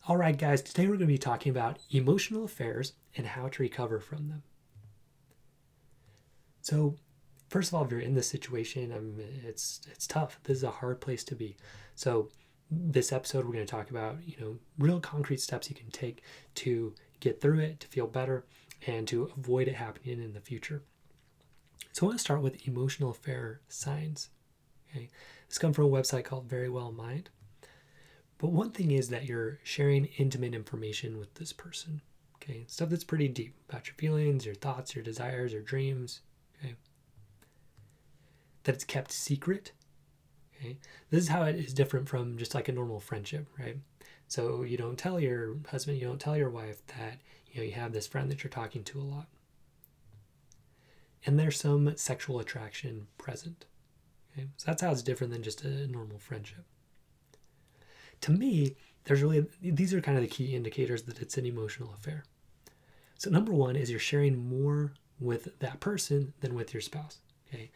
All right, guys, today we're going to be talking about emotional affairs and how to recover from them. So, first of all, if you're in this situation, it's tough. This is a hard place to be. So, this episode we're going to talk about, real concrete steps you can take to get through it, to feel better, and to avoid it happening in the future. So, I want to start with emotional affair signs. Okay, this comes from a website called Very Well Mind. But one thing is that you're sharing intimate information with this person. Okay, stuff that's pretty deep about your feelings, your thoughts, your desires, your dreams. Okay, that it's kept secret. Okay, this is how it is different from just like a normal friendship, right? So you don't tell your husband, you don't tell your wife that you have this friend that you're talking to a lot, and there's some sexual attraction present. Okay, so that's how it's different than just a normal friendship. To me, these are kind of the key indicators that it's an emotional affair. So number one is you're sharing more with that person than with your spouse. Okay,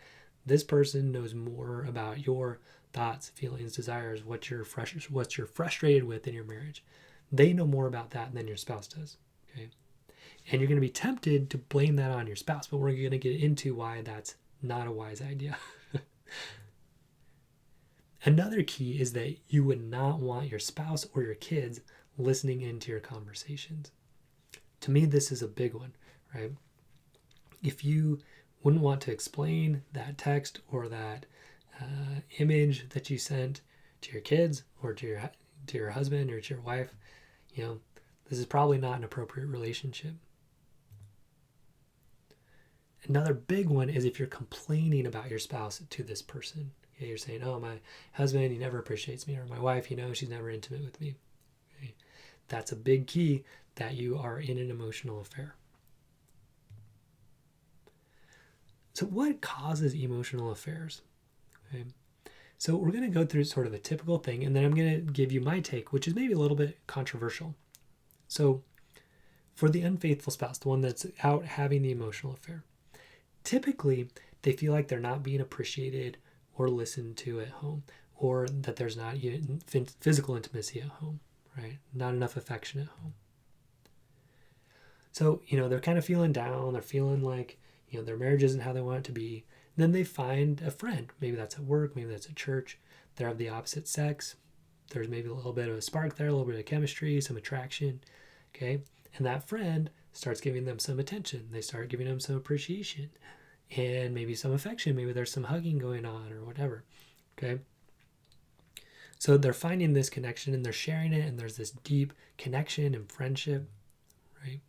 this person knows more about your thoughts, feelings, desires, what you're frustrated with in your marriage. They know more about that than your spouse does. Okay, and you're going to be tempted to blame that on your spouse, but we're going to get into why that's not a wise idea. Another key is that you would not want your spouse or your kids listening into your conversations. To me, this is a big one, right? If you wouldn't want to explain that text or that image that you sent to your kids or to your husband or to your wife, this is probably not an appropriate relationship. Another big one is if you're complaining about your spouse to this person. Okay, you're saying, oh, my husband, he never appreciates me, or my wife, she's never intimate with me. Okay, that's a big key that you are in an emotional affair. So what causes emotional affairs? Okay, so we're going to go through sort of a typical thing, and then I'm going to give you my take, which is maybe a little bit controversial. So for the unfaithful spouse, the one that's out having the emotional affair, typically they feel like they're not being appreciated or listened to at home, or that there's not even physical intimacy at home, right? Not enough affection at home. So, they're kind of feeling down. They're feeling like, their marriage isn't how they want it to be. And then they find a friend. Maybe that's at work. Maybe that's at church. They're of the opposite sex. There's maybe a little bit of a spark there, a little bit of chemistry, some attraction, okay? And that friend starts giving them some attention. They start giving them some appreciation and maybe some affection. Maybe there's some hugging going on or whatever, okay? So they're finding this connection and they're sharing it, and there's this deep connection and friendship, right?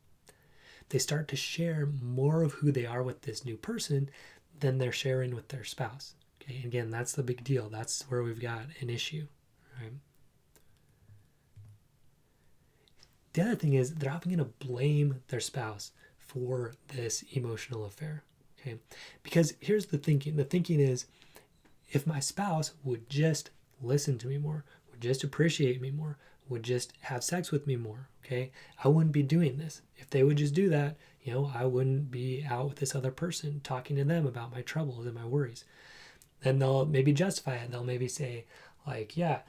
They start to share more of who they are with this new person than they're sharing with their spouse, okay? And again, that's the big deal. That's where we've got an issue, right? The other thing is they're often going to blame their spouse for this emotional affair. Okay, because here's the thinking. The thinking is, if my spouse would just listen to me more, would just appreciate me more, would just have sex with me more, okay, I wouldn't be doing this. If they would just do that, I wouldn't be out with this other person talking to them about my troubles and my worries. And they'll maybe justify it. They'll maybe say, like, yeah,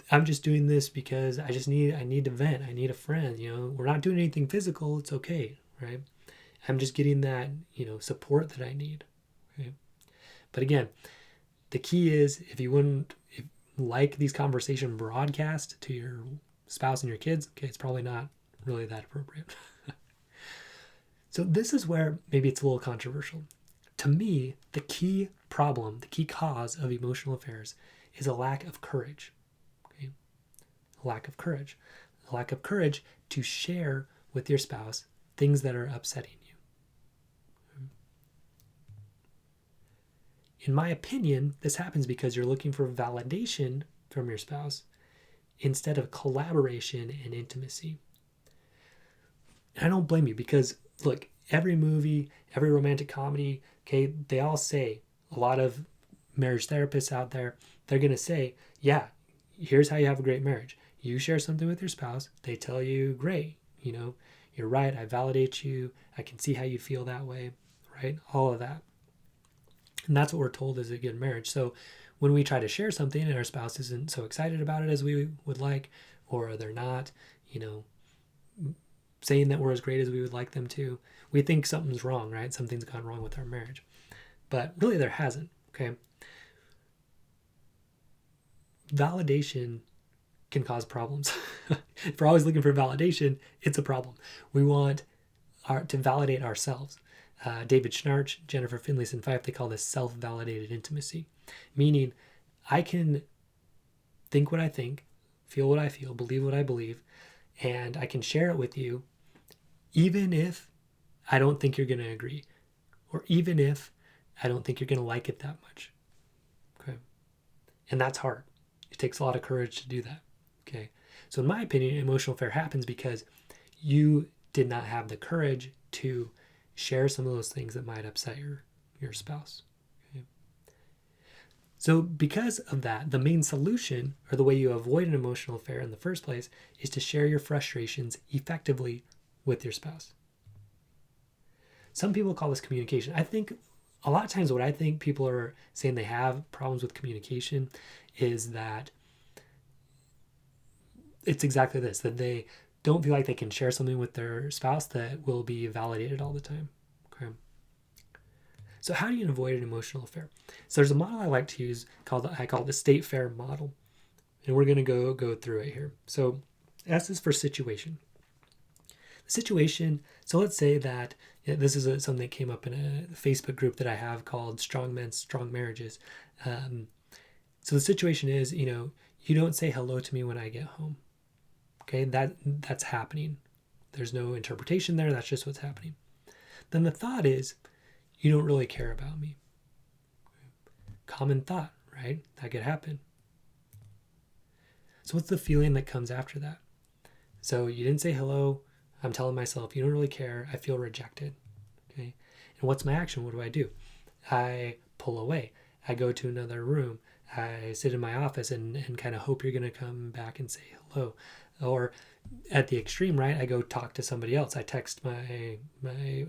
I'm just doing this because I need to vent. I need a friend. We're not doing anything physical. It's okay, right? I'm just getting that, support that I need. Okay? But again, the key is if you wouldn't like these conversations broadcast to your spouse and your kids, okay, it's probably not really that appropriate. So this is where maybe it's a little controversial. To me, the key problem, the key cause of emotional affairs is a lack of courage. Okay? A lack of courage. A lack of courage to share with your spouse things that are upsetting you. In my opinion, this happens because you're looking for validation from your spouse instead of collaboration and intimacy. And I don't blame you because, look, every movie, every romantic comedy, okay, they all say, a lot of marriage therapists out there, they're going to say, yeah, here's how you have a great marriage. You share something with your spouse, they tell you, great, you're right, I validate you, I can see how you feel that way, right? All of that. And that's what we're told is a good marriage. So when we try to share something and our spouse isn't so excited about it as we would like, or they're not, saying that we're as great as we would like them to. We think something's wrong, right? Something's gone wrong with our marriage. But really there hasn't, okay? Validation can cause problems. If we're always looking for validation, it's a problem. We want to validate ourselves. David Schnarch, Jennifer Finlayson Fife, they call this self-validated intimacy, meaning I can think what I think, feel what I feel, believe what I believe, and I can share it with you even if I don't think you're going to agree, or even if I don't think you're going to like it that much. Okay. And that's hard. It takes a lot of courage to do that. Okay. So in my opinion, emotional affair happens because you did not have the courage to share some of those things that might upset your spouse. Okay. So because of that, the main solution, or the way you avoid an emotional affair in the first place, is to share your frustrations effectively with your spouse. Some people call this communication. I think a lot of times what I think people are saying they have problems with communication is that it's exactly this, that they don't feel like they can share something with their spouse that will be validated all the time. Okay. So how do you avoid an emotional affair? So there's a model I like to use I call it the STFAIR model. And we're going to go through it here. So S is for situation. Situation, so let's say that this is something that came up in a Facebook group that I have called Strong Men, Strong Marriages. So the situation is, you don't say hello to me when I get home. Okay, that's happening. There's no interpretation there. That's just what's happening. Then the thought is, you don't really care about me. Common thought, right? That could happen. So what's the feeling that comes after that? So you didn't say hello. I'm telling myself, you don't really care. I feel rejected. Okay. And what's my action? What do? I pull away. I go to another room. I sit in my office and kind of hope you're going to come back and say hello. Or at the extreme, right, I go talk to somebody else. I text my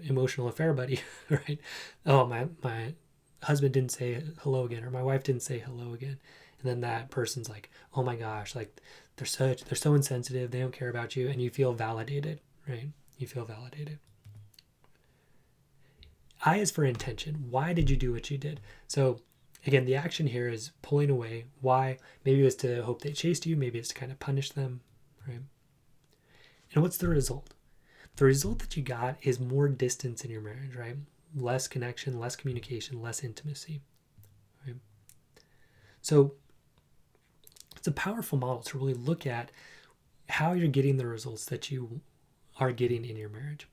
emotional affair buddy, right? Oh, my husband didn't say hello again, or my wife didn't say hello again. And then that person's like, oh my gosh, like they're so insensitive. They don't care about you. And you feel validated, right? You feel validated. I is for intention. Why did you do what you did? So again, the action here is pulling away. Why? Maybe it was to hope they chased you. Maybe it's to kind of punish them, right? And what's the result? The result that you got is more distance in your marriage, right? Less connection, less communication, less intimacy, right? So it's a powerful model to really look at how you're getting the results that you are getting in your marriage.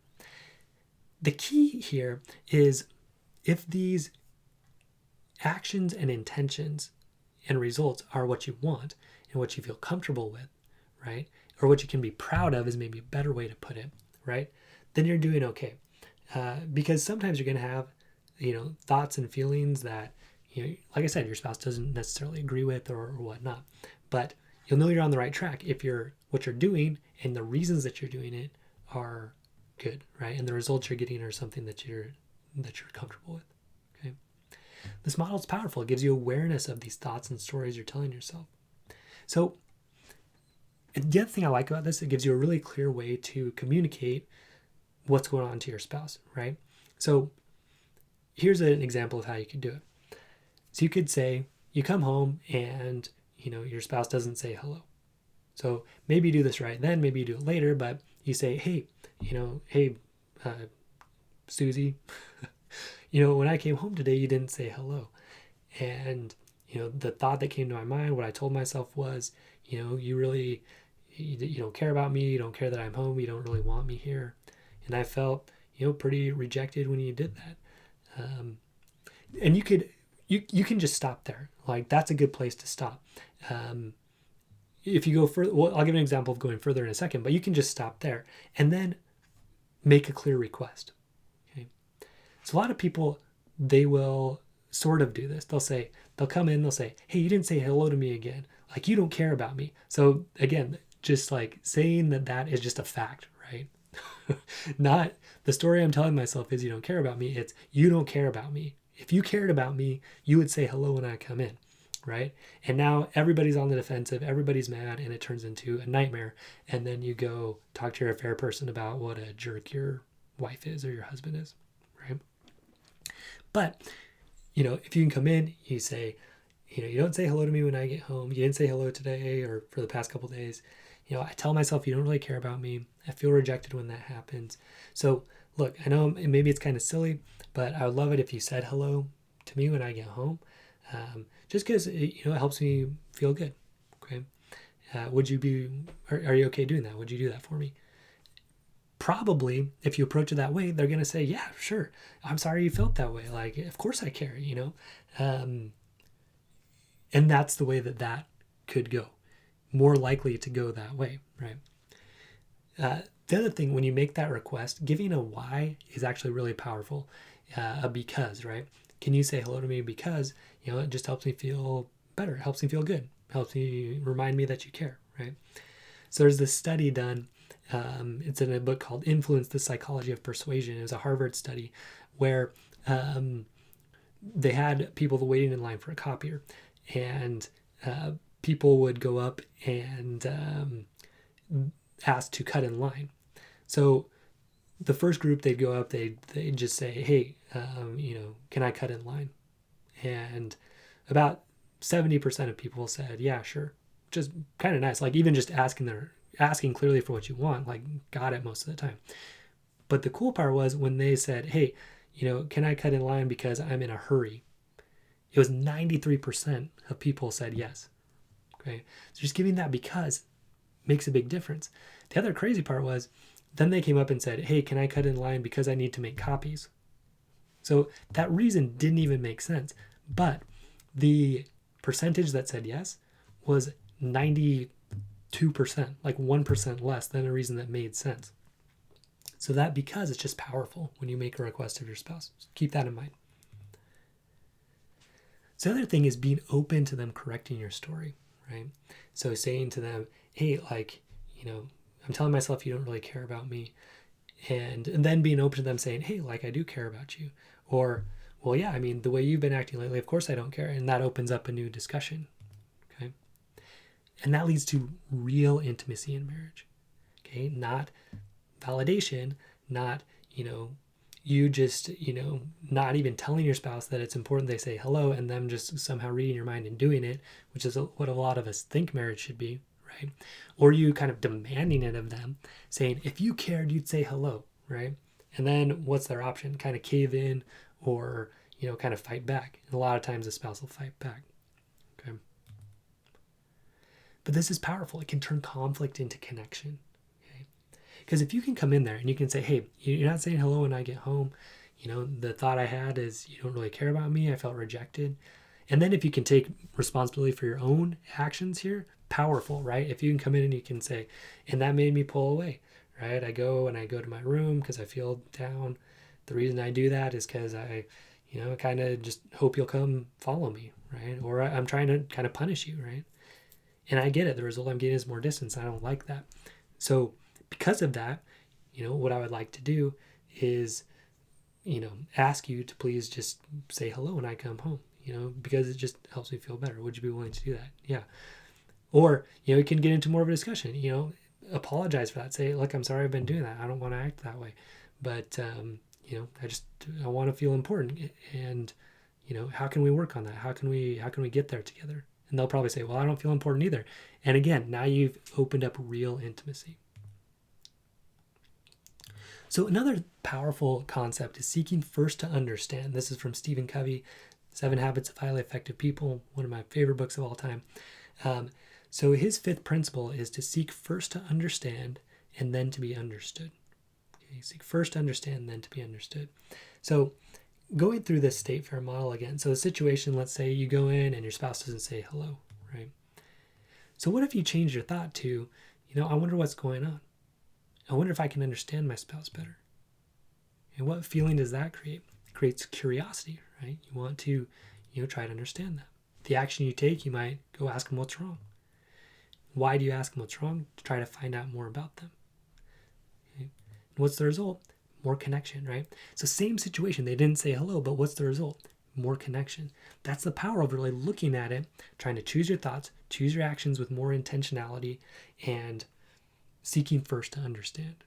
The key here is if these actions and intentions and results are what you want and what you feel comfortable with, right? Or what you can be proud of is maybe a better way to put it, right? Then you're doing okay. Because sometimes you're going to have, thoughts and feelings that, like I said, your spouse doesn't necessarily agree with or whatnot. But you'll know you're on the right track if what you're doing and the reasons that you're doing it are good, right? And the results you're getting are something that you're comfortable with. Okay. This model is powerful. It gives you awareness of these thoughts and stories you're telling yourself. So the other thing I like about this, it gives you a really clear way to communicate what's going on to your spouse, right? So here's an example of how you could do it. So you could say, you come home and, your spouse doesn't say hello. So maybe you do this right then, maybe you do it later, but you say, hey, Susie, when I came home today, you didn't say hello. And, the thought that came to my mind, what I told myself was, you don't care about me. You don't care that I'm home. You don't really want me here. And I felt, pretty rejected when you did that. And you can just stop there. Like that's a good place to stop. If you go further, well, I'll give an example of going further in a second, but you can just stop there and then make a clear request. Okay. So a lot of people, they will sort of do this. They'll come in, they'll say, hey, you didn't say hello to me again. Like you don't care about me. So again, just like saying that is just a fact, right? Not the story I'm telling myself is you don't care about me. It's you don't care about me. If you cared about me, you would say hello when I come in. right? And now everybody's on the defensive, everybody's mad, and it turns into a nightmare. And then you go talk to your affair person about what a jerk your wife is or your husband is, right? But, if you can come in, you say, you don't say hello to me when I get home. You didn't say hello today or for the past couple of days. I tell myself you don't really care about me. I feel rejected when that happens. So look, I know maybe it's kind of silly, but I would love it if you said hello to me when I get home. Just because it helps me feel good. Okay. Are you okay doing that? Would you do that for me? Probably if you approach it that way, they're going to say, yeah, sure. I'm sorry you felt that way. Like, of course I care, and that's the way that could go. More likely to go that way, right? The other thing, when you make that request, giving a why is actually really powerful. A because, right? Can you say hello to me because, it just helps me feel better. It helps me feel good. It helps me remind me that you care, right? So there's this study done. It's in a book called Influence, the Psychology of Persuasion. It was a Harvard study where they had people waiting in line for a copier, and people would go up and ask to cut in line. So the first group, they'd go up, they'd just say, hey, can I cut in line? And about 70% of people said, yeah, sure. Just kind of nice. Like even just asking clearly for what you want, like got it most of the time. But the cool part was when they said, hey, can I cut in line because I'm in a hurry? It was 93% of people said yes. Okay. So just giving that because makes a big difference. The other crazy part was then they came up and said, hey, can I cut in line because I need to make copies? So that reason didn't even make sense. But the percentage that said yes was 92%, like 1% less than a reason that made sense. So that because it's just powerful when you make a request of your spouse. So keep that in mind. So the other thing is being open to them correcting your story, right? So saying to them, hey, I'm telling myself you don't really care about me. And then being open to them saying, hey, I do care about you. Or, well, yeah, the way you've been acting lately, of course I don't care. And that opens up a new discussion, okay? And that leads to real intimacy in marriage, okay? Not validation, not, you just, not even telling your spouse that it's important they say hello and them just somehow reading your mind and doing it, which is what a lot of us think marriage should be, right? Or you kind of demanding it of them, saying, if you cared, you'd say hello, right? And then what's their option? Kind of cave in or, kind of fight back. And a lot of times the spouse will fight back, okay? But this is powerful. It can turn conflict into connection, okay? Because if you can come in there and you can say, hey, you're not saying hello when I get home. The thought I had is you don't really care about me. I felt rejected. And then if you can take responsibility for your own actions here, powerful, right? If you can come in and you can say, and that made me pull away, right? I go to my room because I feel down. The reason I do that is because I, kind of just hope you'll come follow me, right? Or I'm trying to kind of punish you, right? And I get it. The result I'm getting is more distance. I don't like that. So because of that, what I would like to do is, ask you to please just say hello when I come home, because it just helps me feel better. Would you be willing to do that? Yeah. Or, you can get into more of a discussion, apologize for that. Say, look, I'm sorry I've been doing that. I don't want to act that way. But, I want to feel important. And, how can we work on that? How can we get there together? And they'll probably say, well, I don't feel important either. And again, now you've opened up real intimacy. So another powerful concept is seeking first to understand. This is from Stephen Covey, 7 Habits of Highly Effective People, one of my favorite books of all time. So his 5th principle is to seek first to understand and then to be understood. Okay, seek first to understand, then to be understood. So going through this STFAIR model again. So the situation, let's say you go in and your spouse doesn't say hello, right? So what if you change your thought to, I wonder what's going on. I wonder if I can understand my spouse better. And what feeling does that create? It creates curiosity, right? You want to, try to understand that. The action you take, you might go ask them what's wrong. Why do you ask them what's wrong? To try to find out more about them. Okay. And what's the result? More connection, right? So same situation. They didn't say hello, but what's the result? more connection. That's the power of really looking at it, trying to choose your thoughts, choose your actions with more intentionality, and seeking first to understand.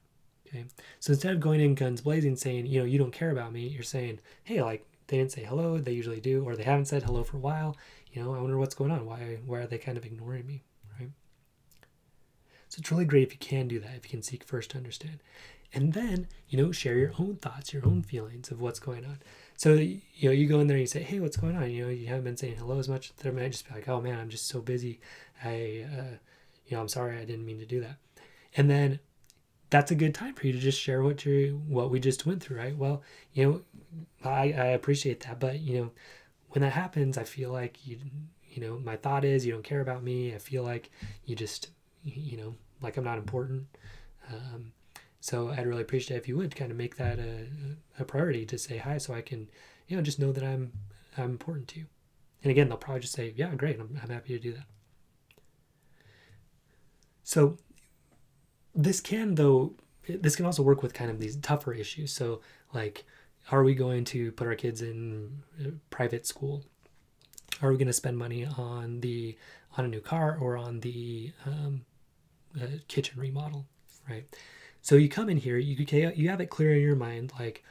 Okay. So instead of going in guns blazing saying, you don't care about me, you're saying, hey, like, they didn't say hello, they usually do, or they haven't said hello for a while. I wonder what's going on. Why are they kind of ignoring me? Right. So it's really great if you can do that, if you can seek first to understand. And then, share your own thoughts, your own feelings of what's going on. So, you go in there and you say, hey, what's going on? You haven't been saying hello as much. They might just be like, oh man, I'm just so busy. I'm sorry, I didn't mean to do that. And then that's a good time for you to just share what we just went through, right? Well, I appreciate that, but when that happens, I feel like my thought is you don't care about me. I feel like you just, like I'm not important. So I'd really appreciate it if you would kind of make that a priority to say hi, so I can, just know that I'm important to you. And again, they'll probably just say, yeah, great. I'm happy to do that. So this can also work with kind of these tougher issues. So like, are we going to put our kids in private school? Are we going to spend money on a new car or on the kitchen remodel, right? So you come in here, you have it clear in your mind, like,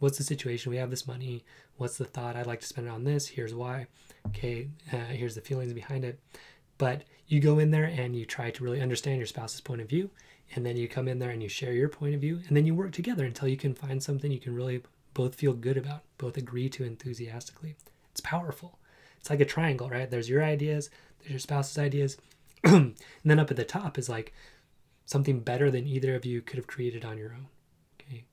what's the situation? We have this money. What's the thought? I'd like to spend it on this. Here's why. Okay, here's the feelings behind it. But you go in there and you try to really understand your spouse's point of view. And then you come in there and you share your point of view. And then you work together until you can find something you can really both feel good about, both agree to enthusiastically. It's powerful. It's like a triangle, right? There's your ideas, there's your spouse's ideas. And then up at the top is like something better than either of you could have created on your own. Okay,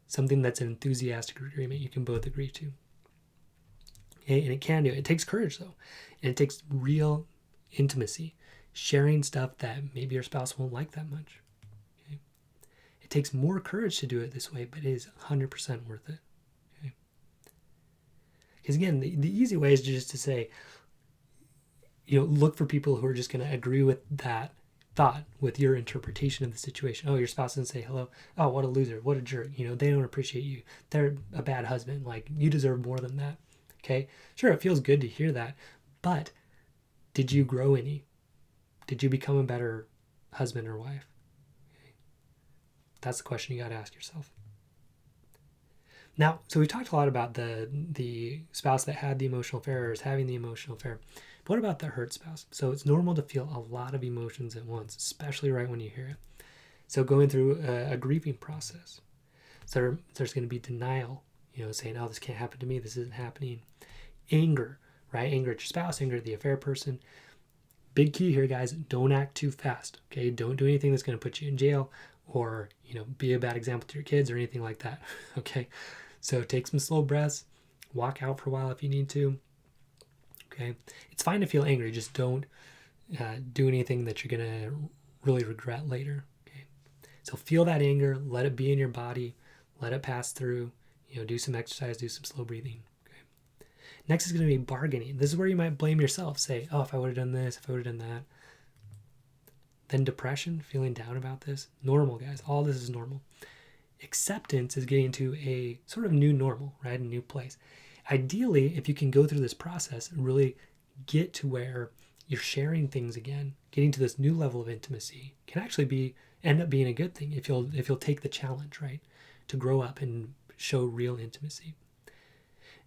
something that's an enthusiastic agreement you can both agree to. Okay, and it can do it. It takes courage though, and it takes real intimacy, sharing stuff that maybe your spouse won't like that much. Okay, it takes more courage to do it this way, but it is 100% worth it. Okay, because again, the easy way is just to say, look for people who are just going to agree with that thought, with your interpretation of the situation. Oh, your spouse doesn't say hello. Oh, what a loser. What a jerk. They don't appreciate you. They're a bad husband. Like, you deserve more than that. Okay. Sure, it feels good to hear that. But did you grow any? Did you become a better husband or wife? Okay. That's the question you got to ask yourself. Now, so we talked a lot about the spouse that had the emotional affair or is having the emotional affair. But what about the hurt spouse? So it's normal to feel a lot of emotions at once, especially right when you hear it. So going through a grieving process. So there's going to be denial, saying, oh, this can't happen to me. This isn't happening. Anger, right? Anger at your spouse, anger at the affair person. Big key here, guys, don't act too fast, okay? Don't do anything that's going to put you in jail or, be a bad example to your kids or anything like that, okay? So take some slow breaths, walk out for a while if you need to, okay? It's fine to feel angry, just don't do anything that you're going to really regret later, okay? So feel that anger, let it be in your body, let it pass through, do some exercise, do some slow breathing. Next is going to be bargaining. This is where you might blame yourself. Say, oh, if I would have done this, if I would have done that. Then depression, feeling down about this. Normal, guys. All this is normal. Acceptance is getting to a sort of new normal, right? A new place. Ideally, if you can go through this process and really get to where you're sharing things again, getting to this new level of intimacy can actually end up being a good thing if you'll take the challenge, right? To grow up and show real intimacy.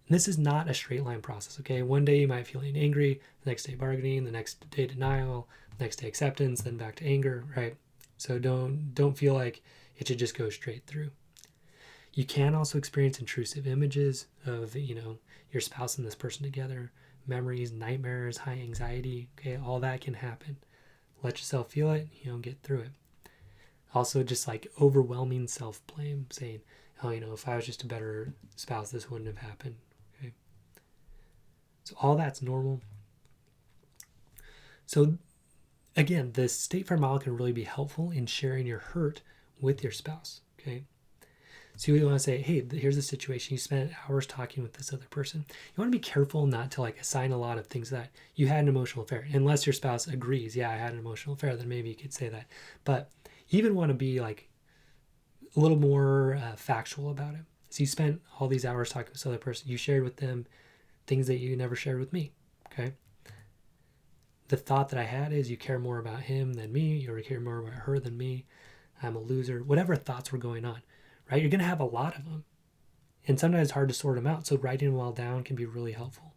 This is not a straight line process, okay? One day you might feel angry, the next day bargaining, the next day denial, the next day acceptance, then back to anger, right? So don't feel like it should just go straight through. You can also experience intrusive images of, your spouse and this person together, memories, nightmares, high anxiety, okay? All that can happen. Let yourself feel it, get through it. Also, just like overwhelming self-blame, saying, oh, if I was just a better spouse, this wouldn't have happened. So all that's normal. So again, the STFAIR model can really be helpful in sharing your hurt with your spouse, okay? So you want to say, hey, here's the situation. You spent hours talking with this other person. You want to be careful not to assign a lot of things that you had an emotional affair. Unless your spouse agrees, yeah, I had an emotional affair, then maybe you could say that. But you even want to be a little more factual about it. So you spent all these hours talking to this other person. You shared with them things that you never shared with me. Okay. The thought that I had is you care more about him than me, or you care more about her than me, I'm a loser, whatever thoughts were going on, right? You're going to have a lot of them. And sometimes it's hard to sort them out. So writing them all down can be really helpful.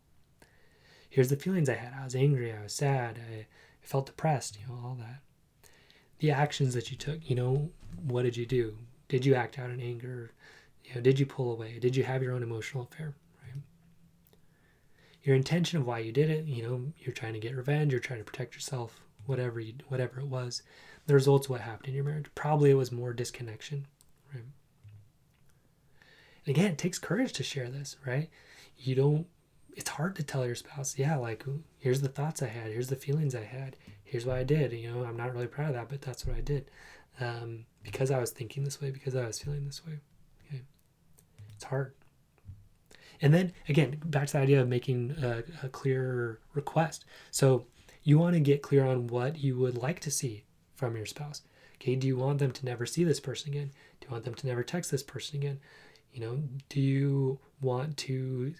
Here's the feelings I had. I was angry. I was sad. I felt depressed, all that. The actions that you took, what did you do? Did you act out in anger? Did you pull away? Did you have your own emotional affair? Right? Your intention of why you did it, you're trying to get revenge, you're trying to protect yourself, whatever it was. The results of what happened in your marriage. Probably it was more disconnection, right? And again, it takes courage to share this, right? It's hard to tell your spouse, here's the thoughts I had, here's the feelings I had, here's what I did. I'm not really proud of that, but that's what I did. Because I was thinking this way, because I was feeling this way. Okay. It's hard. And then again, back to the idea of making a clear request. So you want to get clear on what you would like to see from your spouse. Okay. Do you want them to never see this person again? Do you want them to never text this person again? Do you want to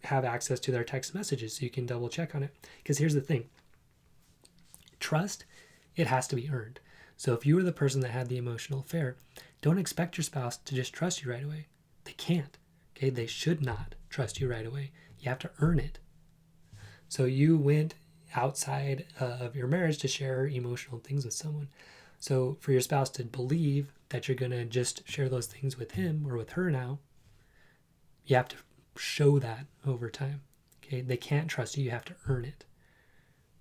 have access to their text messages so you can double check on it? Because here's the thing. Trust, it has to be earned. So if you were the person that had the emotional affair, don't expect your spouse to just trust you right away. They can't. Okay, they should not trust you right away. You have to earn it. So you went outside of your marriage to share emotional things with someone. So for your spouse to believe that you're going to just share those things with him or with her now, you have to show that over time. Okay, they can't trust you. You have to earn it.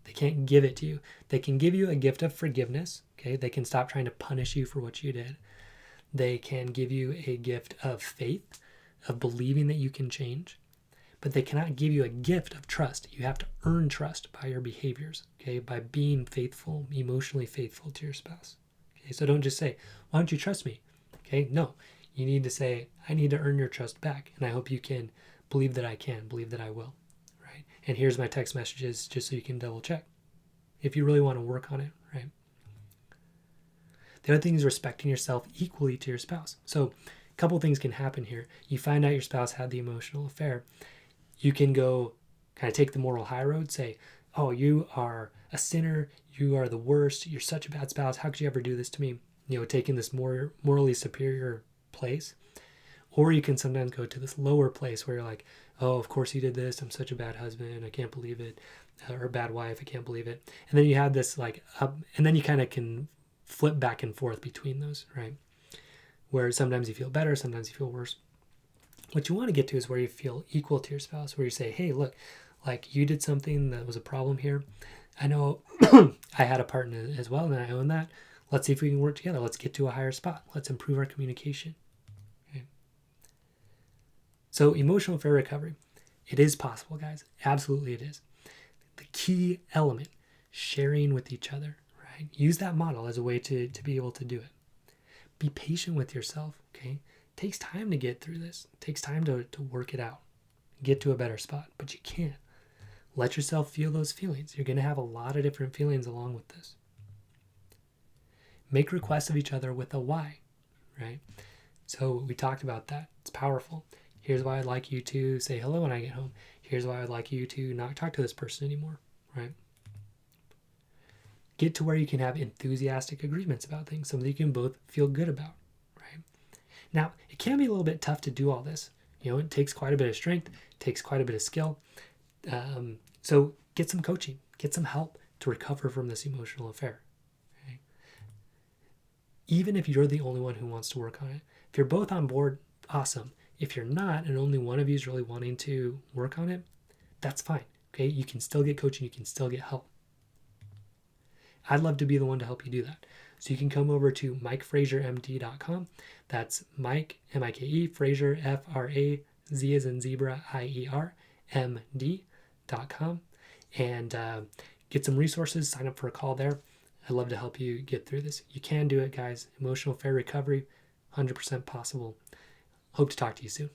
They can't give it to you. They can give you a gift of forgiveness. Okay, they can stop trying to punish you for what you did. They can give you a gift of faith, of believing that you can change. But they cannot give you a gift of trust. You have to earn trust by your behaviors, okay, by being faithful, emotionally faithful to your spouse. Okay, so don't just say, why don't you trust me? Okay, no. You need to say, I need to earn your trust back, and I hope you can believe that I can, believe that I will, right? And here's my text messages just so you can double check if you really want to work on it, right? The other thing is respecting yourself equally to your spouse. So a couple things can happen here. You find out your spouse had the emotional affair. You can go kind of take the moral high road, say, oh, you are a sinner, you are the worst, you're such a bad spouse, how could you ever do this to me? Taking this more morally superior place. Or you can sometimes go to this lower place where you're like, oh, of course you did this, I'm such a bad husband, I can't believe it, or a bad wife, I can't believe it. And then you have this and then you kind of can flip back and forth between those, right? Where sometimes you feel better, sometimes you feel worse. What you want to get to is where you feel equal to your spouse, where you say, hey, look, like you did something that was a problem here. I know I had a part in it as well, and I own that. Let's see if we can work together. Let's get to a higher spot. Let's improve our communication. Okay. So emotional affair recovery, it is possible, guys. Absolutely it is. The key element, sharing with each other, right? Use that model as a way to be able to do it. Be patient with yourself, okay? It takes time to get through this. It takes time to work it out, get to a better spot, but you can. Let yourself feel those feelings. You're going to have a lot of different feelings along with this. Make requests of each other with a why, right? So we talked about that. It's powerful. Here's why I'd like you to say hello when I get home. Here's why I'd like you to not talk to this person anymore, right? Get to where you can have enthusiastic agreements about things, something you can both feel good about, right? Now, it can be a little bit tough to do all this. It takes quite a bit of strength, it takes quite a bit of skill. So get some coaching, get some help to recover from this emotional affair. Okay? Even if you're the only one who wants to work on it. If you're both on board, awesome. If you're not, and only one of you is really wanting to work on it, that's fine. Okay, you can still get coaching, you can still get help. I'd love to be the one to help you do that. So you can come over to MikeFrazierMD.com. That's Mike, M-I-K-E, Frazier, F-R-A-Z as in zebra, I-E-R, MD.com. And get some resources, sign up for a call there. I'd love to help you get through this. You can do it, guys. Emotional affair recovery, 100% possible. Hope to talk to you soon.